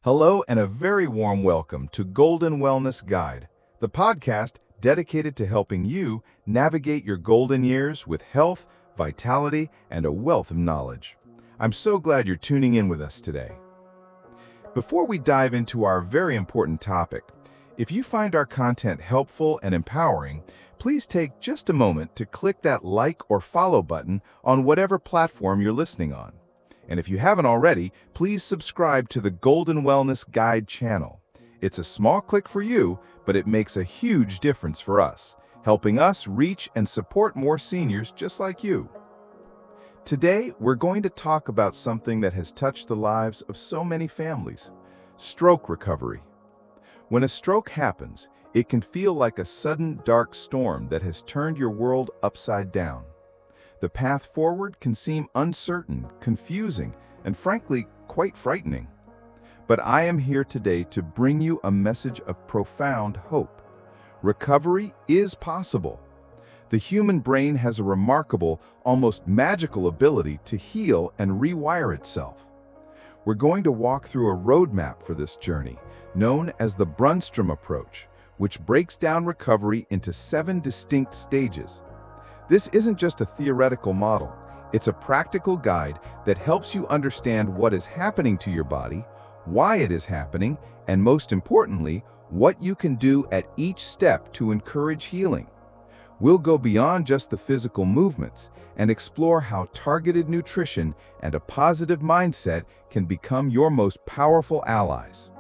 Hello and a very warm welcome to Golden Wellness Guide, the podcast dedicated to helping you navigate your golden years with health, vitality, and a wealth of knowledge. I'm so glad you're tuning in with us today. Before we dive into our very important topic, if you find our content helpful and empowering, please take just a moment to click that like or follow button on whatever platform you're listening on. And if you haven't already, please subscribe to the Golden Wellness Guide channel. It's a small click for you, but it makes a huge difference for us, helping us reach and support more seniors just like you. Today, we're going to talk about something that has touched the lives of so many families: stroke recovery. When a stroke happens, it can feel like a sudden dark storm that has turned your world upside down. The path forward can seem uncertain, confusing, and frankly, quite frightening. But I am here today to bring you a message of profound hope. Recovery is possible. The human brain has a remarkable, almost magical ability to heal and rewire itself. We're going to walk through a roadmap for this journey, known as the Brunstrom approach, which breaks down recovery into 7 distinct stages. This isn't just a theoretical model, it's a practical guide that helps you understand what is happening to your body, why it is happening, and most importantly, what you can do at each step to encourage healing. We'll go beyond just the physical movements and explore how targeted nutrition and a positive mindset can become your most powerful allies.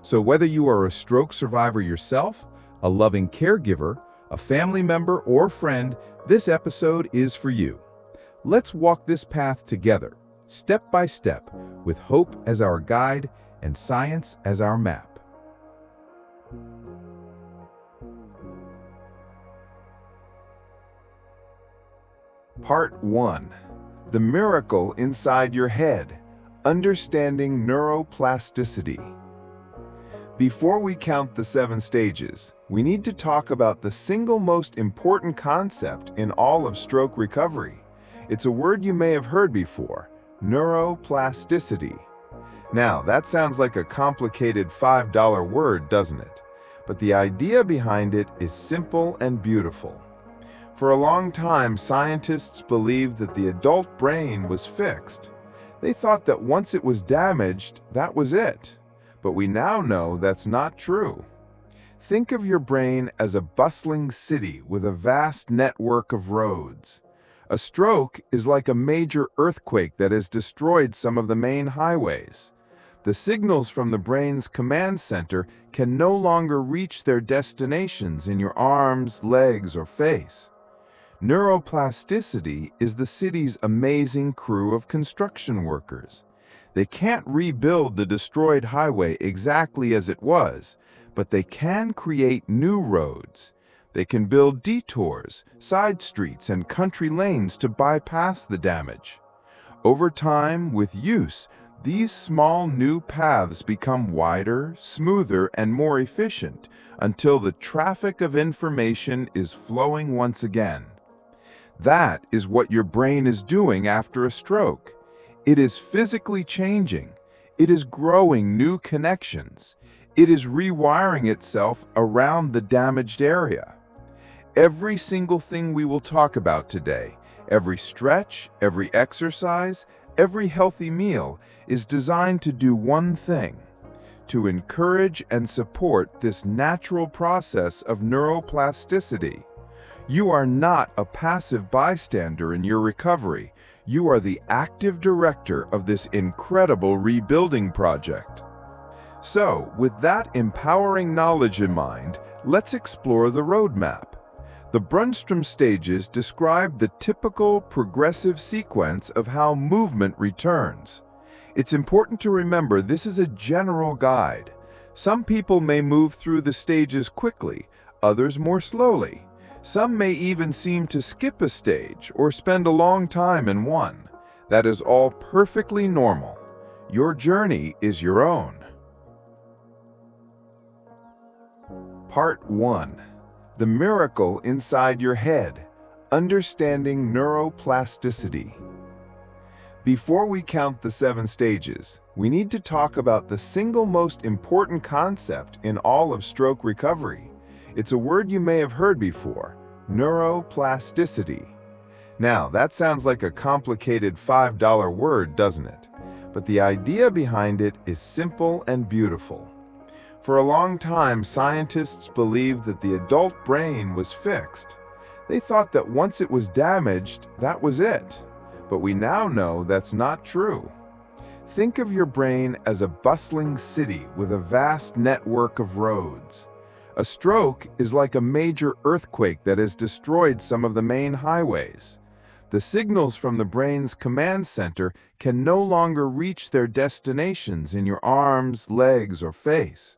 So whether you are a stroke survivor yourself, a loving caregiver, a family member, or friend, this episode is for you. Let's walk this path together, step by step, with hope as our guide and science as our map. Part 1. The Miracle Inside Your Head: Understanding Neuroplasticity. Before we count the 7 stages, we need to talk about the single most important concept in all of stroke recovery. It's a word you may have heard before: neuroplasticity. Now, that sounds like a complicated $5 word, doesn't it? But the idea behind it is simple and beautiful. For a long time, scientists believed that the adult brain was fixed. They thought that once it was damaged, that was it. But we now know that's not true. Think of your brain as a bustling city with a vast network of roads. A stroke is like a major earthquake that has destroyed some of the main highways. The signals from the brain's command center can no longer reach their destinations in your arms, legs, or face. Neuroplasticity is the city's amazing crew of construction workers. They can't rebuild the destroyed highway exactly as it was, but they can create new roads. They can build detours, side streets, and country lanes to bypass the damage. Over time, with use, these small new paths become wider, smoother, and more efficient until the traffic of information is flowing once again. That is what your brain is doing after a stroke. It is physically changing. It is growing new connections. It is rewiring itself around the damaged area. Every single thing we will talk about today, every stretch, every exercise, every healthy meal, is designed to do one thing: to encourage and support this natural process of neuroplasticity. You are not a passive bystander in your recovery. You are the active director of this incredible rebuilding project. So, with that empowering knowledge in mind, let's explore the roadmap. The Brunstrom stages describe the typical progressive sequence of how movement returns. It's important to remember this is a general guide. Some people may move through the stages quickly, others more slowly. Some may even seem to skip a stage or spend a long time in one. That is all perfectly normal. Your journey is your own. Part 1. The Miracle Inside Your Head: Understanding Neuroplasticity. Before we count the 7 stages, we need to talk about the single most important concept in all of stroke recovery. It's a word you may have heard before: neuroplasticity. Now, that sounds like a complicated $5 word, doesn't it? But the idea behind it is simple and beautiful. For a long time, scientists believed that the adult brain was fixed. They thought that once it was damaged, that was it. But we now know that's not true. Think of your brain as a bustling city with a vast network of roads. A stroke is like a major earthquake that has destroyed some of the main highways. The signals from the brain's command center can no longer reach their destinations in your arms, legs, or face.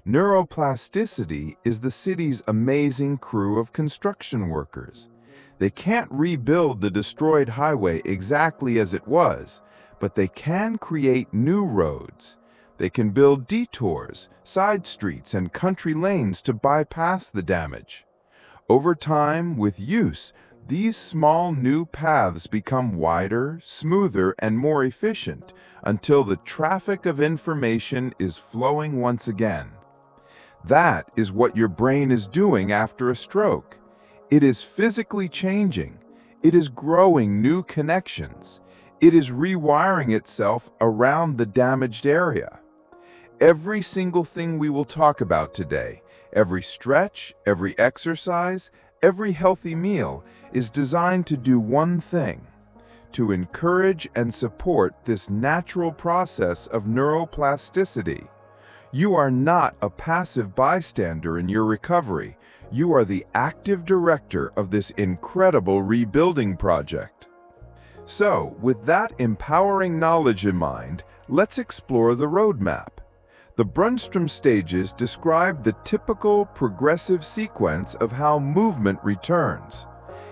Neuroplasticity is the city's amazing crew of construction workers. They can't rebuild the destroyed highway exactly as it was, but they can create new roads. They can build detours, side streets, and country lanes to bypass the damage. Over time, with use, these small new paths become wider, smoother, and more efficient until the traffic of information is flowing once again. That is what your brain is doing after a stroke. It is physically changing. It is growing new connections. It is rewiring itself around the damaged area. Every single thing we will talk about today, every stretch, every exercise, every healthy meal, is designed to do one thing: to encourage and support this natural process of neuroplasticity. You are not a passive bystander in your recovery. You are the active director of this incredible rebuilding project. So, with that empowering knowledge in mind, let's explore the roadmap. The Brunstrom stages describe the typical progressive sequence of how movement returns.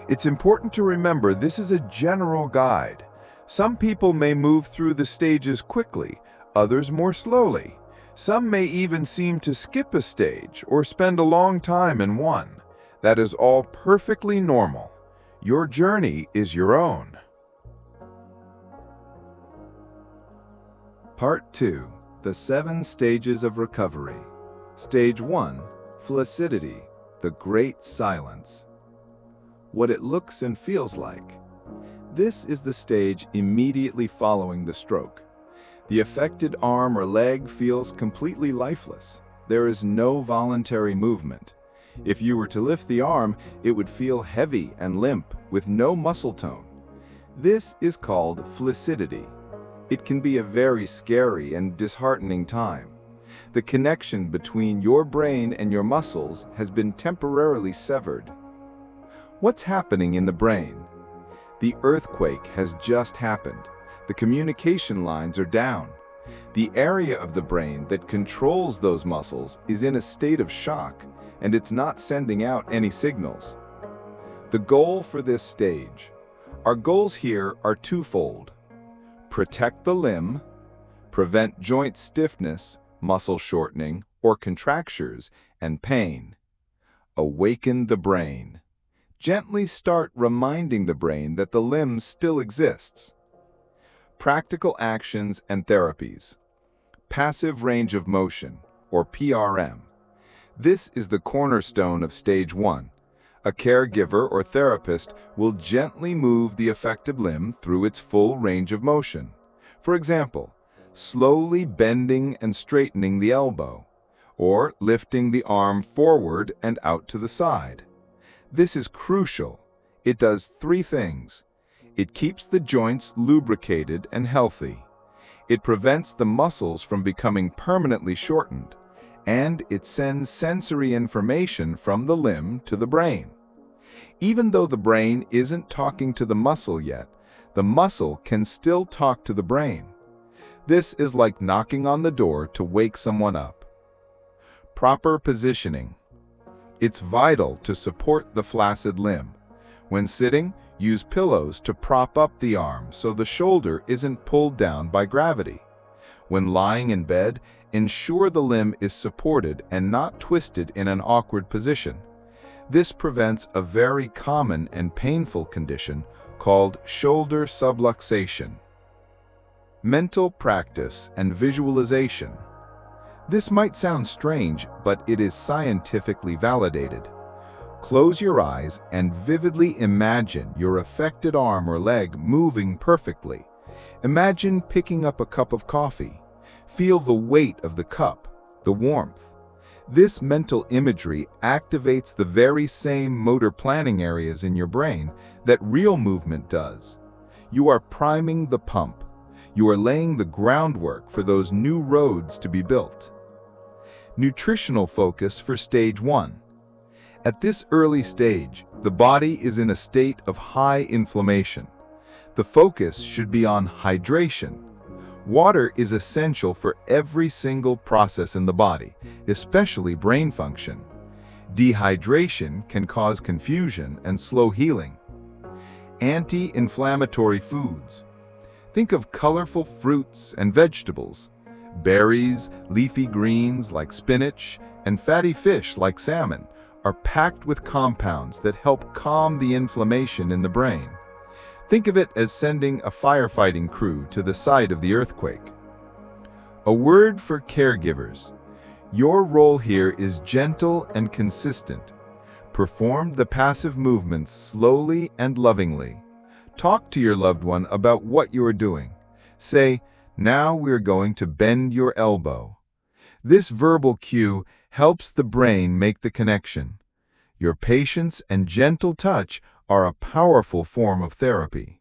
It's important to remember this is a general guide. Some people may move through the stages quickly, others more slowly. Some may even seem to skip a stage or spend a long time in one. That is all perfectly normal. Your journey is your own. Part 2. The 7 stages of recovery. Stage 1. Flaccidity, the great silence. What it looks and feels like. This is the stage immediately following the stroke. The affected arm or leg feels completely lifeless. There is no voluntary movement. If you were to lift the arm, it would feel heavy and limp with no muscle tone. This is called flaccidity. It can be a very scary and disheartening time. The connection between your brain and your muscles has been temporarily severed. What's happening in the brain? The earthquake has just happened. The communication lines are down. The area of the brain that controls those muscles is in a state of shock, and it's not sending out any signals. The goal for this stage. Our goals here are twofold. Protect the limb, prevent joint stiffness, muscle shortening, or contractures, and pain. Awaken the brain. Gently start reminding the brain that the limb still exists. Practical actions and therapies. Passive range of motion, or PRM. This is the cornerstone of Stage 1. A caregiver or therapist will gently move the affected limb through its full range of motion. For example, slowly bending and straightening the elbow, or lifting the arm forward and out to the side. This is crucial. It does 3 things. It keeps the joints lubricated and healthy. It prevents the muscles from becoming permanently shortened. And it sends sensory information from the limb to the brain. Even though the brain isn't talking to the muscle yet, the muscle can still talk to the brain. This is like knocking on the door to wake someone up. Proper positioning. It's vital to support the flaccid limb. When sitting, use pillows to prop up the arm so the shoulder isn't pulled down by gravity. When lying in bed, ensure the limb is supported and not twisted in an awkward position. This prevents a very common and painful condition called shoulder subluxation. Mental practice and visualization. This might sound strange, but it is scientifically validated. Close your eyes and vividly imagine your affected arm or leg moving perfectly. Imagine picking up a cup of coffee. Feel the weight of the cup, the warmth. This mental imagery activates the very same motor planning areas in your brain that real movement does. You are priming the pump. You are laying the groundwork for those new roads to be built. Nutritional focus for stage 1. At this early stage, the body is in a state of high inflammation. The focus should be on hydration. Water is essential for every single process in the body, especially brain function. Dehydration can cause confusion and slow healing. Anti-inflammatory foods. Think of colorful fruits and vegetables. Berries, leafy greens like spinach, and fatty fish like salmon are packed with compounds that help calm the inflammation in the brain. Think of it as sending a firefighting crew to the site of the earthquake. A word for caregivers. Your role here is gentle and consistent. Perform the passive movements slowly and lovingly. Talk to your loved one about what you are doing. Say, "Now we're going to bend your elbow." This verbal cue helps the brain make the connection. Your patience and gentle touch are a powerful form of therapy.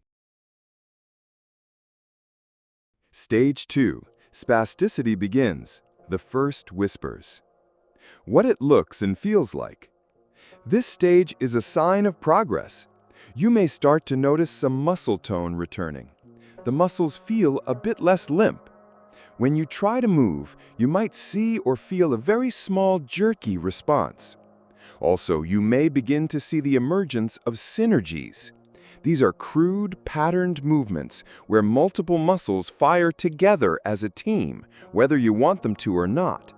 Stage 2. Spasticity begins. The first whispers. What it looks and feels like. This stage is a sign of progress. You may start to notice some muscle tone returning. The muscles feel a bit less limp. When you try to move, you might see or feel a very small jerky response. Also, you may begin to see the emergence of synergies. These are crude, patterned movements where multiple muscles fire together as a team, whether you want them to or not.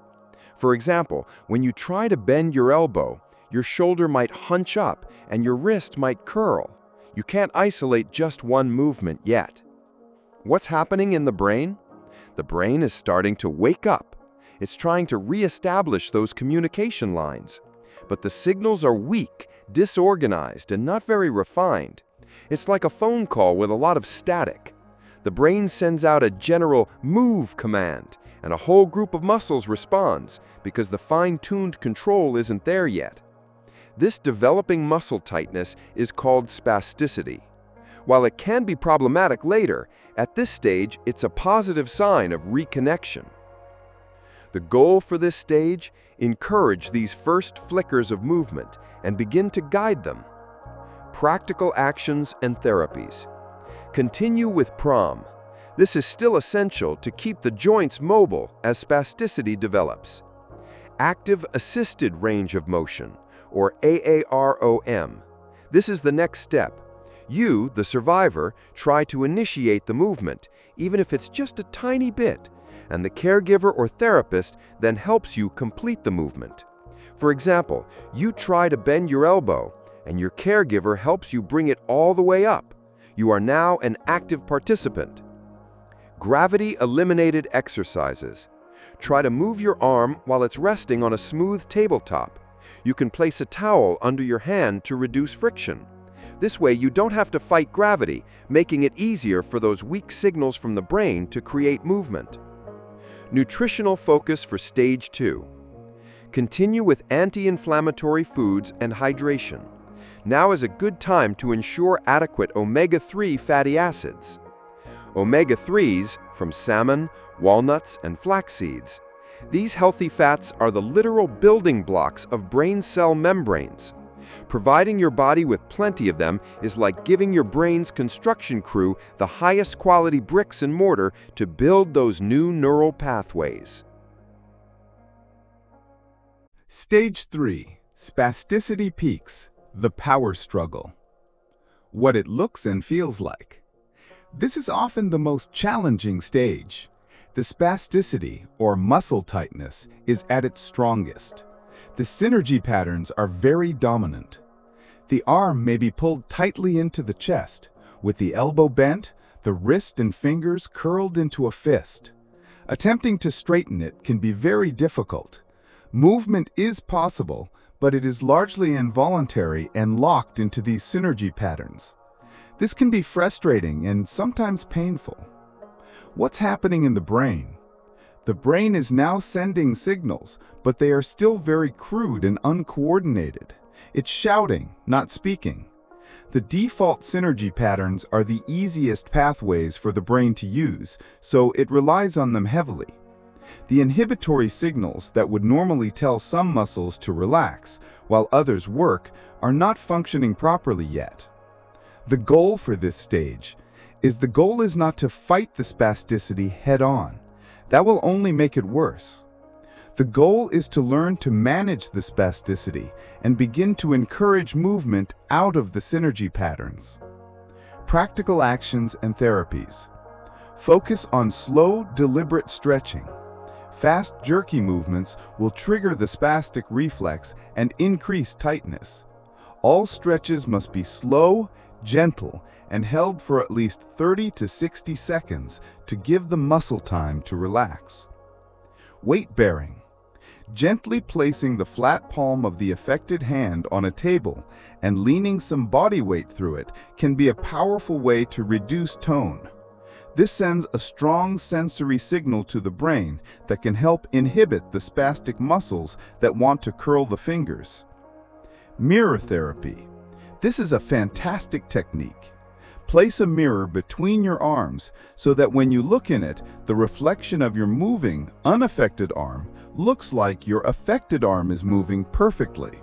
For example, when you try to bend your elbow, your shoulder might hunch up and your wrist might curl. You can't isolate just one movement yet. What's happening in the brain? The brain is starting to wake up. It's trying to re-establish those communication lines. But the signals are weak, disorganized, and not very refined. It's like a phone call with a lot of static. The brain sends out a general move command, and a whole group of muscles responds because the fine-tuned control isn't there yet. This developing muscle tightness is called spasticity. While it can be problematic later, at this stage it's a positive sign of reconnection. The goal for this stage: encourage these first flickers of movement and begin to guide them. Practical actions and therapies. Continue with PROM. This is still essential to keep the joints mobile as spasticity develops. Active Assisted Range of Motion, or AAROM. This is the next step. You, the survivor, try to initiate the movement, even if it's just a tiny bit, and the caregiver or therapist then helps you complete the movement. For example, you try to bend your elbow, and your caregiver helps you bring it all the way up. You are now an active participant. Gravity-eliminated exercises. Try to move your arm while it's resting on a smooth tabletop. You can place a towel under your hand to reduce friction. This way you don't have to fight gravity, making it easier for those weak signals from the brain to create movement. Nutritional focus for stage 2. Continue with anti-inflammatory foods and hydration. Now is a good time to ensure adequate omega-3 fatty acids. Omega-3s from salmon, walnuts, and flax seeds. These healthy fats are the literal building blocks of brain cell membranes. Providing your body with plenty of them is like giving your brain's construction crew the highest quality bricks and mortar to build those new neural pathways. Stage 3. Spasticity peaks. The power struggle. What it looks and feels like. This is often the most challenging stage. The spasticity, or muscle tightness, is at its strongest. The synergy patterns are very dominant. The arm may be pulled tightly into the chest. With the elbow bent, the wrist and fingers curled into a fist. Attempting to straighten it can be very difficult. Movement is possible, but it is largely involuntary and locked into these synergy patterns. This can be frustrating and sometimes painful. What's happening in the brain? The brain is now sending signals, but they are still very crude and uncoordinated. It's shouting, not speaking. The default synergy patterns are the easiest pathways for the brain to use, so it relies on them heavily. The inhibitory signals that would normally tell some muscles to relax while others work are not functioning properly yet. The goal for this stage is not to fight the spasticity head-on. That will only make it worse. The goal is to learn to manage the spasticity and begin to encourage movement out of the synergy patterns. Practical actions and therapies. Focus on slow, deliberate stretching. Fast, jerky movements will trigger the spastic reflex and increase tightness. All stretches must be slow, gentle, and held for at least 30 to 60 seconds to give the muscle time to relax. Weight bearing. Gently placing the flat palm of the affected hand on a table and leaning some body weight through it can be a powerful way to reduce tone. This sends a strong sensory signal to the brain that can help inhibit the spastic muscles that want to curl the fingers. Mirror therapy. This is a fantastic technique. Place a mirror between your arms so that when you look in it, the reflection of your moving, unaffected arm looks like your affected arm is moving perfectly.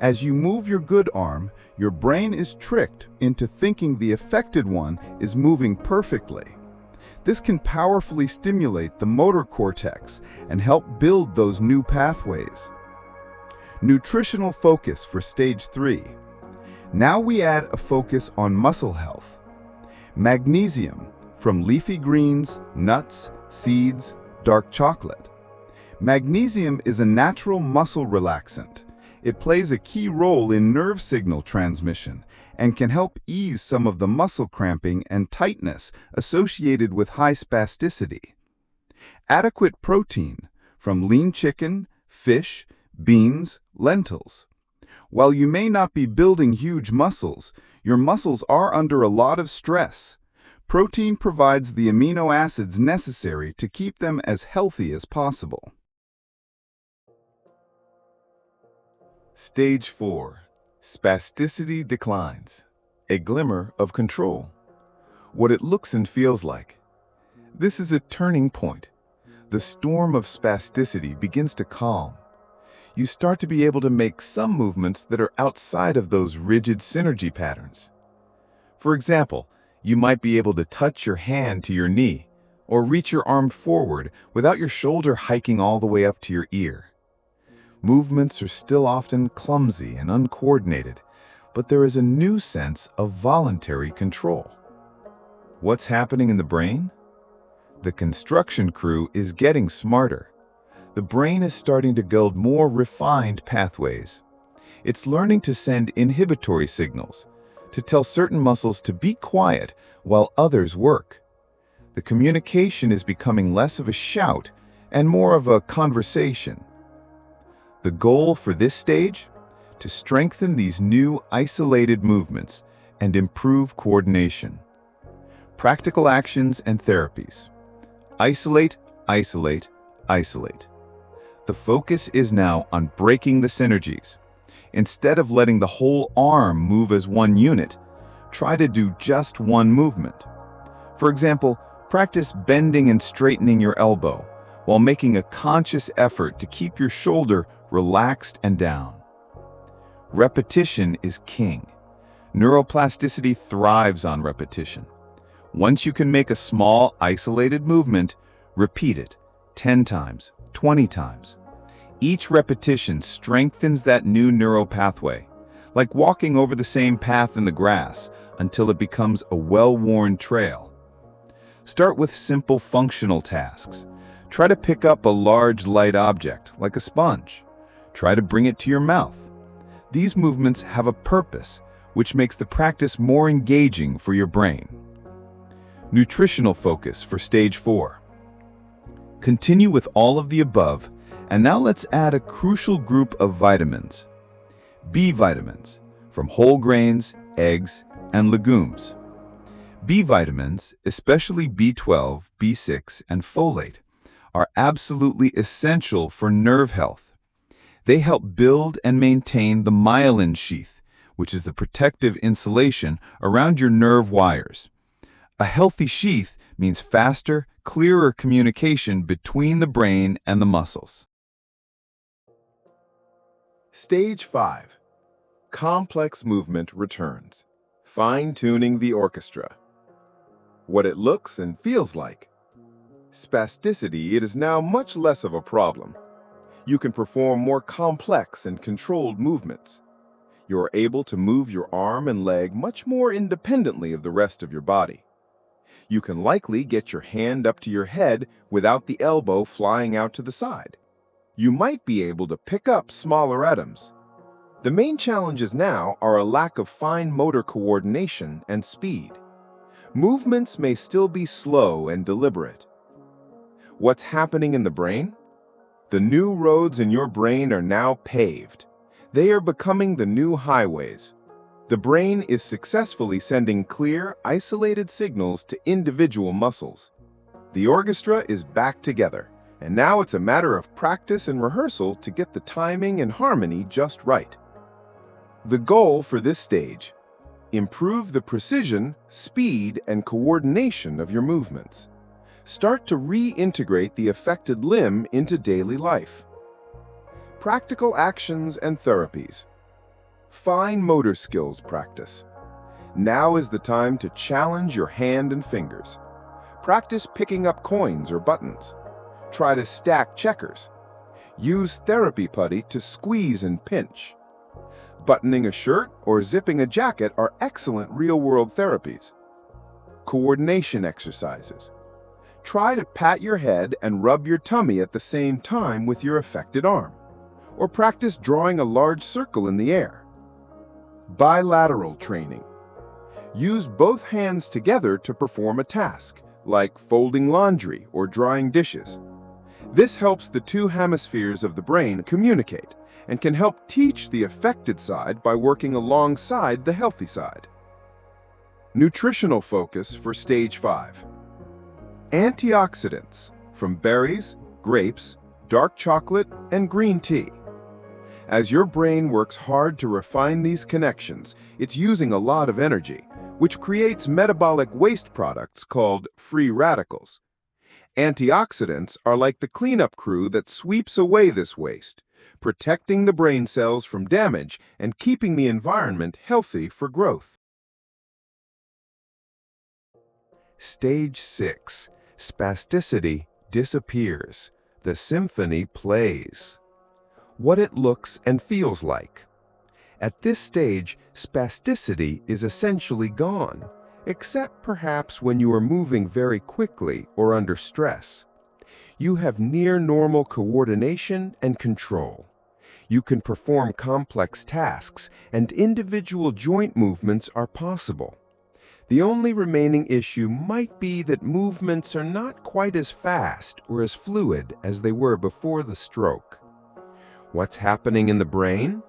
As you move your good arm, your brain is tricked into thinking the affected one is moving perfectly. This can powerfully stimulate the motor cortex and help build those new pathways. Nutritional focus for stage 3. Now we add a focus on muscle health. Magnesium from leafy greens, nuts, seeds, dark chocolate. Magnesium is a natural muscle relaxant. It plays a key role in nerve signal transmission and can help ease some of the muscle cramping and tightness associated with high spasticity. Adequate protein from lean chicken, fish, beans, lentils. While you may not be building huge muscles, your muscles are under a lot of stress. Protein provides the amino acids necessary to keep them as healthy as possible. Stage 4. Spasticity declines. A glimmer of control. What it looks and feels like. This is a turning point. The storm of spasticity begins to calm. You start to be able to make some movements that are outside of those rigid synergy patterns. For example, you might be able to touch your hand to your knee or reach your arm forward without your shoulder hiking all the way up to your ear. Movements are still often clumsy and uncoordinated, but there is a new sense of voluntary control. What's happening in the brain? The construction crew is getting smarter. The brain is starting to build more refined pathways. It's learning to send inhibitory signals, to tell certain muscles to be quiet while others work. The communication is becoming less of a shout and more of a conversation. The goal for this stage? To strengthen these new isolated movements and improve coordination. Practical actions and therapies. Isolate, isolate, isolate. The focus is now on breaking the synergies. Instead of letting the whole arm move as one unit, try to do just one movement. For example, practice bending and straightening your elbow while making a conscious effort to keep your shoulder relaxed and down. Repetition is king. Neuroplasticity thrives on repetition. Once you can make a small, isolated movement, repeat it 10 times, 20 times. Each repetition strengthens that new neural pathway, like walking over the same path in the grass until it becomes a well-worn trail. Start with simple functional tasks. Try to pick up a large, light object, like a sponge. Try to bring it to your mouth. These movements have a purpose, which makes the practice more engaging for your brain. Nutritional focus for stage 4. Continue with all of the above, and now let's add a crucial group of vitamins. B vitamins, from whole grains, eggs, and legumes. B vitamins, especially B12, B6, and folate, are absolutely essential for nerve health. They help build and maintain the myelin sheath, which is the protective insulation around your nerve wires. A healthy sheath means faster, clearer communication between the brain and the muscles. Stage 5. Complex movement returns. Fine-tuning the orchestra. What it looks and feels like. Spasticity, it is now much less of a problem. You can perform more complex and controlled movements. You're able to move your arm and leg much more independently of the rest of your body. You can likely get your hand up to your head without the elbow flying out to the side. You might be able to pick up smaller items. The main challenges now are a lack of fine motor coordination and speed. Movements may still be slow and deliberate. What's happening in the brain? The new roads in your brain are now paved. They are becoming the new highways. The brain is successfully sending clear, isolated signals to individual muscles. The orchestra is back together, and now it's a matter of practice and rehearsal to get the timing and harmony just right. The goal for this stage: improve the precision, speed, and coordination of your movements. Start to reintegrate the affected limb into daily life. Practical actions and therapies. Fine motor skills practice. Now is the time to challenge your hand and fingers. Practice picking up coins or buttons. Try to stack checkers. Use therapy putty to squeeze and pinch. Buttoning a shirt or zipping a jacket are excellent real-world therapies. Coordination exercises. Try to pat your head and rub your tummy at the same time with your affected arm, or practice drawing a large circle in the air. Bilateral training. Use both hands together to perform a task, like folding laundry or drying dishes. This helps the two hemispheres of the brain communicate and can help teach the affected side by working alongside the healthy side. Nutritional focus for stage 5. Antioxidants from berries, grapes, dark chocolate, and green tea. As your brain works hard to refine these connections, it's using a lot of energy, which creates metabolic waste products called free radicals. Antioxidants are like the cleanup crew that sweeps away this waste, protecting the brain cells from damage and keeping the environment healthy for growth. Stage 6. Spasticity disappears. The symphony plays. What it looks and feels like. At this stage, spasticity is essentially gone, except perhaps when you are moving very quickly or under stress. You have near-normal coordination and control. You can perform complex tasks, and individual joint movements are possible. The only remaining issue might be that movements are not quite as fast or as fluid as they were before the stroke. What's happening in the brain?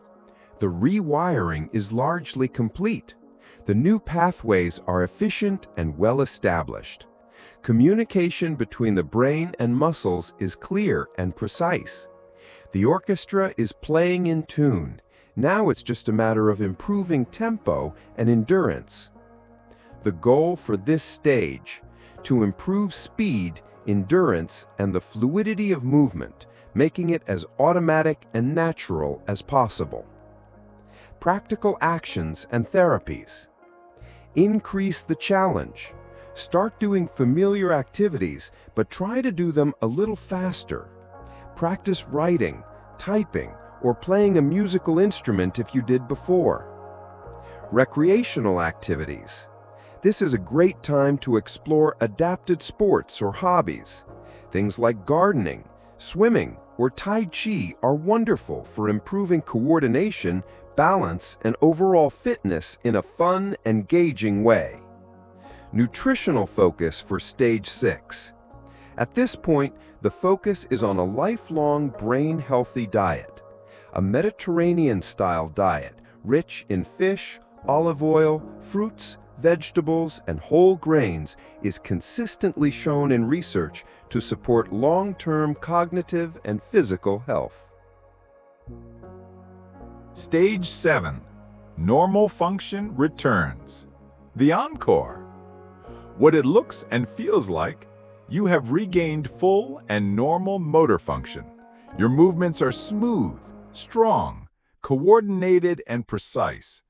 The rewiring is largely complete. The new pathways are efficient and well established. Communication between the brain and muscles is clear and precise. The orchestra is playing in tune. Now it's just a matter of improving tempo and endurance. The goal for this stage: to improve speed, endurance, and the fluidity of movement, making it as automatic and natural as possible. Practical actions and therapies. Increase the challenge. Start doing familiar activities, but try to do them a little faster. Practice writing, typing, or playing a musical instrument if you did before. Recreational activities. This is a great time to explore adapted sports or hobbies. Things like gardening, swimming, or Tai Chi are wonderful for improving coordination, balance, and overall fitness in a fun, engaging way. Nutritional focus for stage 6. At this point, the focus is on a lifelong brain-healthy diet. A Mediterranean-style diet, rich in fish, olive oil, fruits, vegetables, and whole grains, is consistently shown in research to support long-term cognitive and physical health. Stage 7. Normal function returns. The encore. What it looks and feels like, you have regained full and normal motor function. Your movements are smooth, strong, coordinated, and precise.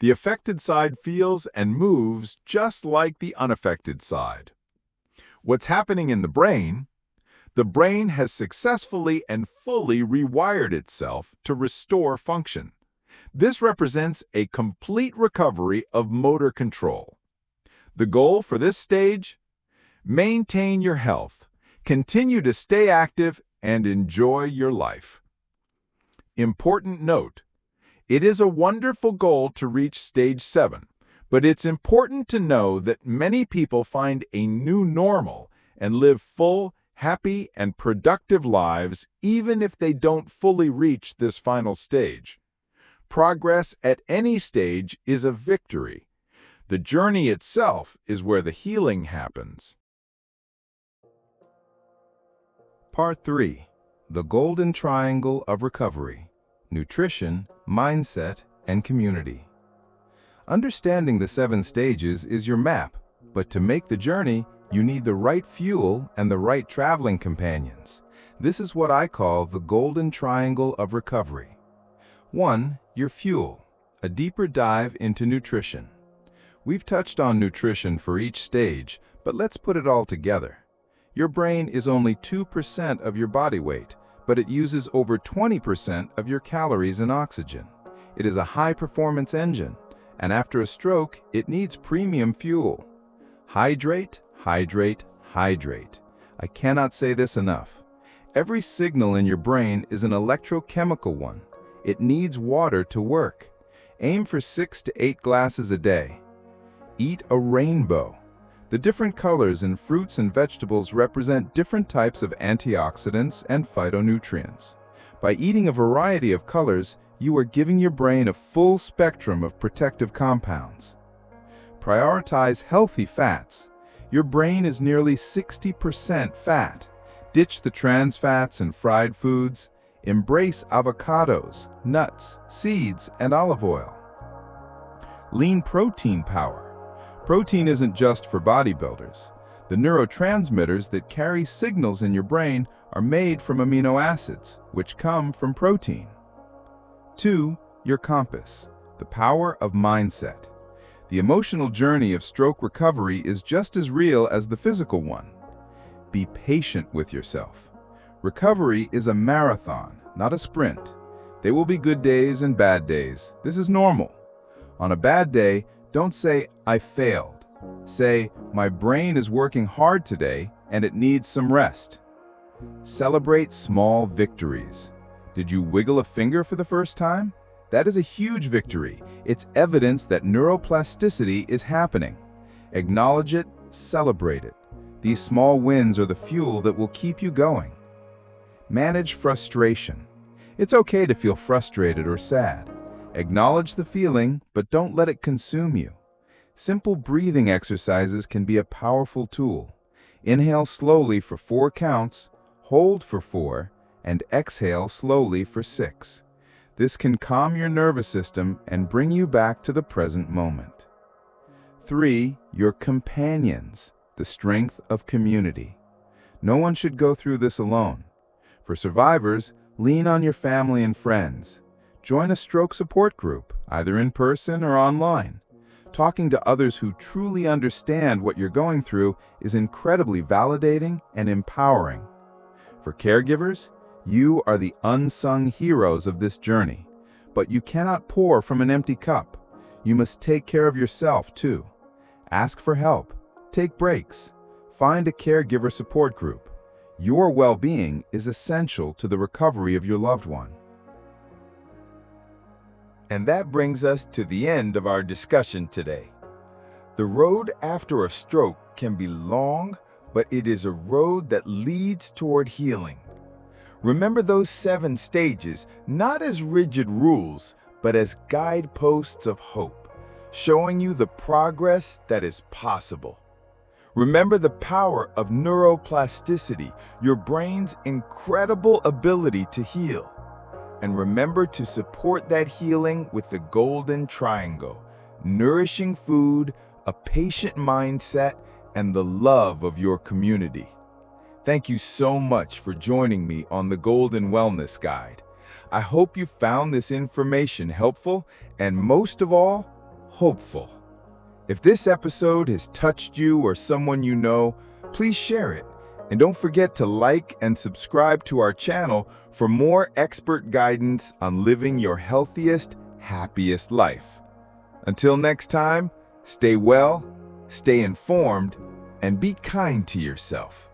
The affected side feels and moves just like the unaffected side. What's happening in the brain? The brain has successfully and fully rewired itself to restore function. This represents a complete recovery of motor control. The goal for this stage? Maintain your health, continue to stay active, and enjoy your life. Important note: it is a wonderful goal to reach stage 7, but it's important to know that many people find a new normal and live full, happy, and productive lives even if they don't fully reach this final stage. Progress at any stage is a victory. The journey itself is where the healing happens. Part 3. The Golden Triangle of Recovery: Nutrition, Mindset, and Community. Understanding the 7 stages is your map, but to make the journey, you need the right fuel and the right traveling companions. This is what I call the Golden Triangle of Recovery. 1. Your fuel: a deeper dive into nutrition. We've touched on nutrition for each stage, but let's put it all together. Your brain is only 2% of your body weight, but it uses over 20% of your calories and oxygen. It is a high-performance engine, and after a stroke, it needs premium fuel. Hydrate, hydrate, hydrate. I cannot say this enough. Every signal in your brain is an electrochemical one. It needs water to work. Aim for 6 to 8 glasses a day. Eat a rainbow. The different colors in fruits and vegetables represent different types of antioxidants and phytonutrients. By eating a variety of colors, you are giving your brain a full spectrum of protective compounds. Prioritize healthy fats. Your brain is nearly 60% fat. Ditch the trans fats and fried foods. Embrace avocados, nuts, seeds, and olive oil. Lean protein power. Protein isn't just for bodybuilders. The neurotransmitters that carry signals in your brain are made from amino acids, which come from protein. 2. Your compass: the power of mindset. The emotional journey of stroke recovery is just as real as the physical one. Be patient with yourself. Recovery is a marathon, not a sprint. There will be good days and bad days. This is normal. On a bad day, don't say, "I failed." Say, "My brain is working hard today and it needs some rest." Celebrate small victories. Did you wiggle a finger for the first time? That is a huge victory. It's evidence that neuroplasticity is happening. Acknowledge it, celebrate it. These small wins are the fuel that will keep you going. Manage frustration. It's okay to feel frustrated or sad. Acknowledge the feeling, but don't let it consume you. Simple breathing exercises can be a powerful tool. Inhale slowly for 4 counts, hold for 4, and exhale slowly for 6. This can calm your nervous system and bring you back to the present moment. 3. Your companions: the strength of community. No one should go through this alone. For survivors, lean on your family and friends. Join a stroke support group, either in person or online. Talking to others who truly understand what you're going through is incredibly validating and empowering. For caregivers, you are the unsung heroes of this journey. But you cannot pour from an empty cup. You must take care of yourself too. Ask for help. Take breaks. Find a caregiver support group. Your well-being is essential to the recovery of your loved one. And that brings us to the end of our discussion today. The road after a stroke can be long, but it is a road that leads toward healing. Remember those 7 stages, not as rigid rules, but as guideposts of hope, showing you the progress that is possible. Remember the power of neuroplasticity, your brain's incredible ability to heal. And remember to support that healing with the golden triangle: nourishing food, a patient mindset, and the love of your community. Thank you so much for joining me on the Golden Wellness Guide. I hope you found this information helpful and, most of all, hopeful. If this episode has touched you or someone you know, please share it. And don't forget to like and subscribe to our channel for more expert guidance on living your healthiest, happiest life. Until next time, stay well, stay informed, and be kind to yourself.